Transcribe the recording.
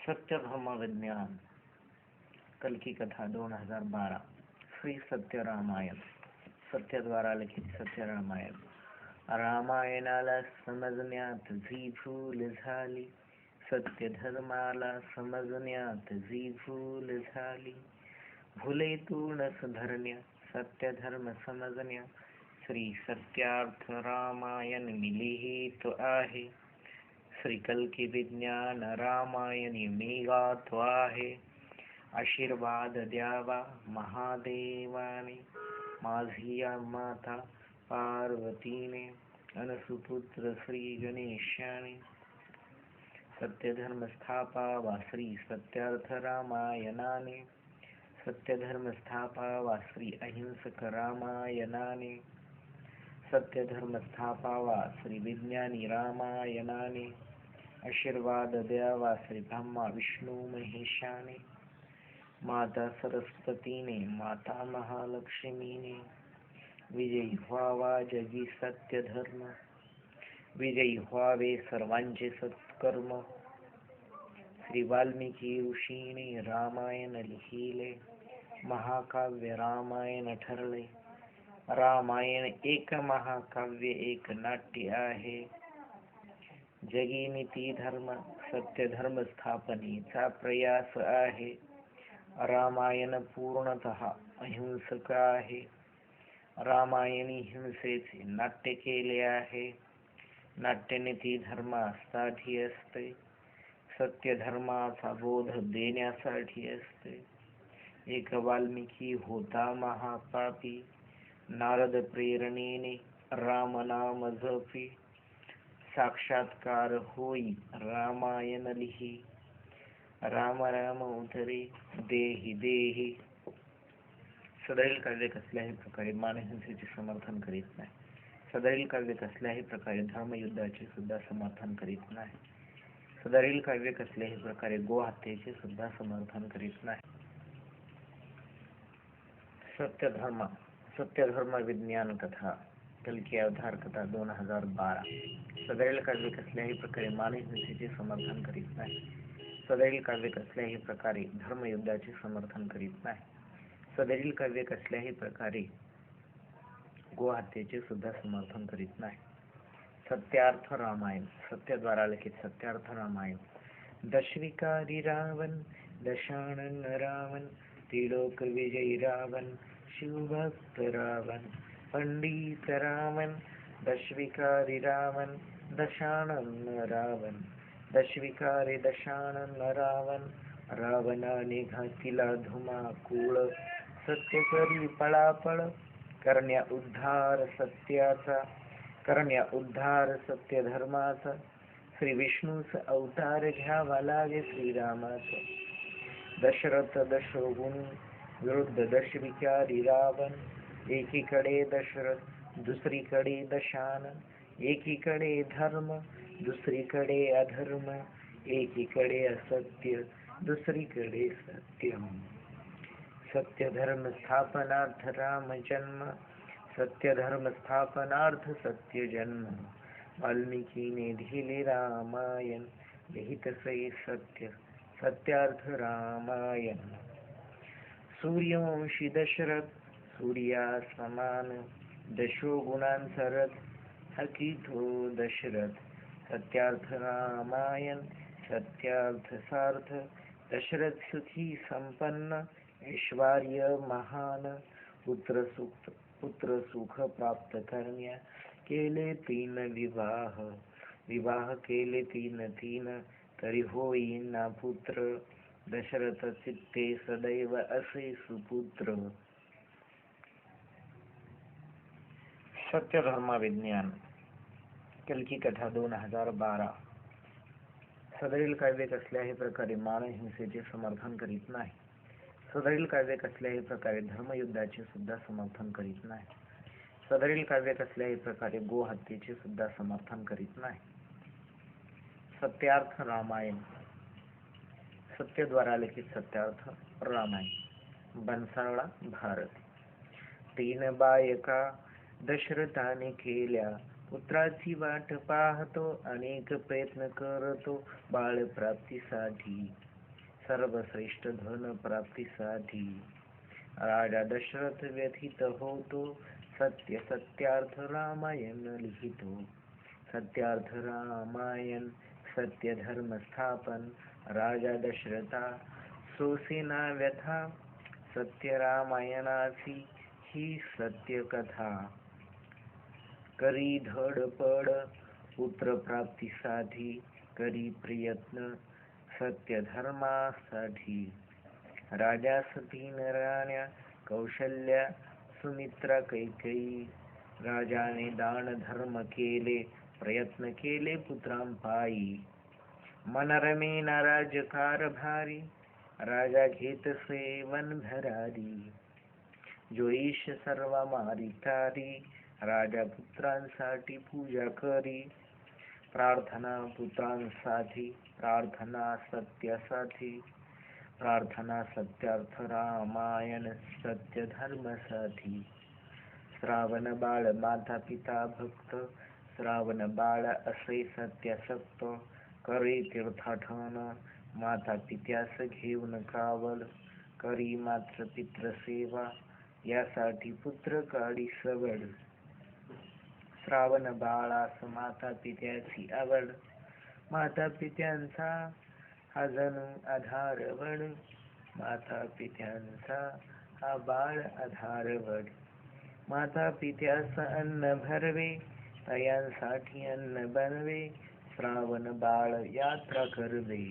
सत्य धर्म विज्ञान कल की कथा 2012 श्री सत्य रामायण सत्य द्वारा लिखित सत्य रामायण। रामायणाला समजण्यात जी भूल झाली, सत्य धर्माला समजण्यात जी भूल झाली, भूलेतून सुधरण्या सत्य धर्म समजण्या श्री सत्यार्थ रामायण मिलिहित आहे। श्री कल की विज्ञान रामायणी मी गातो आहे। आशीर्वाद द्यावा महादेवाने, माझी माता पार्वतीने, अनसुपुत्र श्री गणेशाने। सत्य धर्म स्थापावा श्री सत्यार्थ रामायणाने, सत्य धर्म स्थापावा श्री अहिंसक रामायणाने, सत्य धर्म स्थापावा श्री विज्ञानी रामायणाने। आशीर्वाद द्यावा श्री ब्रह्मा विष्णू महेशाने, माता सरस्वतीने, माता महालक्ष्मीने। विजयी व्हावा जगी सत्य धर्म, विजयी व्हावे सर्वांचे सत्कर्म। श्री वाल्मिकी ऋषीने रामायण लिहिले, महाकाव्य रामायण ठरले। रामायण एक महाकाव्य एक नाट्य आहे। जगी नीती धर्म सत्य धर्म स्थापनेचा प्रयास आहे। रामायण पूर्णतः अहिंसक आहे। रामायणी हिंसेचे नाट्य केले आहे। नाट्य नीती धर्मासाठी असते, सत्य धर्माचा बोध देण्यासाठी असते। एक वाल्मिकी होता महापापी, नारद प्रेरणेने राम नाम जपी। साक्षात्कार होई रामायण लिही, राम राम उतरे देही देही। सदैव काव्य कसल्याही प्रकारे मानहिंसेचे समर्थन करीत नाही। सदैव काव्य कसल्याही प्रकारे धर्मयुद्धाचे सुद्धा समर्थन करीत नाही। सदैव काव्य कसल्याही प्रकारे गोहत्येचे सुद्धा समर्थन करीत नाही। सत्य धर्म विज्ञान कथा कल की अवतार कथा 2012। सदैव काव्य कसल्याही प्रकारे मानहिंसेचे समर्थन करीत नाही। सदैव काव्य कसल्याही प्रकारे धर्मयुद्धाचे समर्थन करीत नाही। सदैव काव्य कसल्याही प्रकारे गोहत्येचे सुद्धा समर्थन करीत नाही। सत्यार्थ रामायण सत्य द्वारा लिखित सत्यार्थ रामायण। दशविकारी रावण, दशानन रावण, त्रिलोक विजयी रावण, शिवभक्त रावण, पंडित रावण। दशविकारी रावण, दशानन रावण, दशविकारी दशानन रावण। रावणाने घातिला धुमाकूळ, सत्य करी पळापळ, करण्या उद्धार सत्याचा, करण्या उद्धार सत्य धर्माचा। श्री विष्णूस अवतार घ्यावा लागे श्रीरामाचा। दशरथ दशगुणी विरुद्ध दशविकारी रावण। एकीकडे दशरथ दुसरीकडे दशानन, एकीकडे धर्म दुसरीकडे अधर्म, एकीकडे असत्य दुसरीकडे सत्य। सत्य धर्म स्थापनार्थ राम जन्म, सत्य धर्म स्थापनार्थ सत्य जन्म। वाल्मिकीने लिहिले रामायण, लिहितसे सत्य सत्यार्थ रामायण। सूर्यवंशी दशरथ सूर्या समान, दशोगुणांचा रथ हाकितो दशरथ। सत्यार्थ रामायण सत्यार्थ सार्थ। दशरथ सुखी संपन्न, ऐश्वर्य महान। पुत्र सुख प्राप्त करण्या केले तीन विवाह, विवाह केले तीन तरी होईना पुत्र। दशरथ चित्ते सदैव असे सुपुत्र। सत्य धर्म विज्ञान कल की कथा 2012। सदैव काव्य कसल्याही प्रकारे मानहिंसेचे समर्थन करीत नाही। सदैव काव्य कसल्याही प्रकारे धर्मयुद्धाचे सुद्धा समर्थन करीत नाही। सदैव काव्य कसल्याही प्रकारे गोहत्येचे सुद्धा समर्थन करीत नाही। सत्यार्थ रामायण सत्य द्वारा लिखित सत्यार्थ रामायण। बनसाळा भारत। तीन बायका दशरथाने केल्या, पुत्राची वाट पाहतो, अनेक प्रयत्न करतो बाळ प्राप्तीसाठी। सर्वश्रेष्ठ धन प्राप्तीसाठी राजा दशरथ व्यथित होतो, सत्य सत्यार्थ रामायण लिहितो. सत्यार्थ रामायण सत्य धर्म स्थापन, राजा दशरथा सोसेना व्यथा. सत्य रामायणाची ही सत्य कथा, करी धडपड पुत्र प्राप्तीसाठी, करी प्रयत्न सत्य धर्मासाठी. राजास 3 राण्या कौशल्या, सुमित्रा, कैकेयी. राजाने दान धर्म केले, प्रयत्न केले पुत्रांपायी. मन रमेना राज्यकारभारी, राजा घेत सेवन भरारी. जो ईश सर्व मारितारी, राजा पुत्रांसाठी पूजा करी. प्रार्थना पुत्रांसाठी, प्रार्थना सत्यासाठी, प्रार्थना सत्यार्थ रामायण सत्य धर्मासाठी. श्रावण बाळ माता पिता भक्त, श्रावण बाळ असे सत्यासक्त. करे तीर्थाटन माता पित्यास घेऊन कावड, करी मात्र पित्र सेवा यासाठी पुत्र काढी सवड. श्रावण बाळास माता पित्याची आवड, माता पित्यांचा हा जणू आधारवड. माता पित्यांचा हा बाळ आधारवड. माता पित्यास अन्न भरवे, तयांसाठी अन्न बनवे. श्रावण बाळ यात्रा करवे.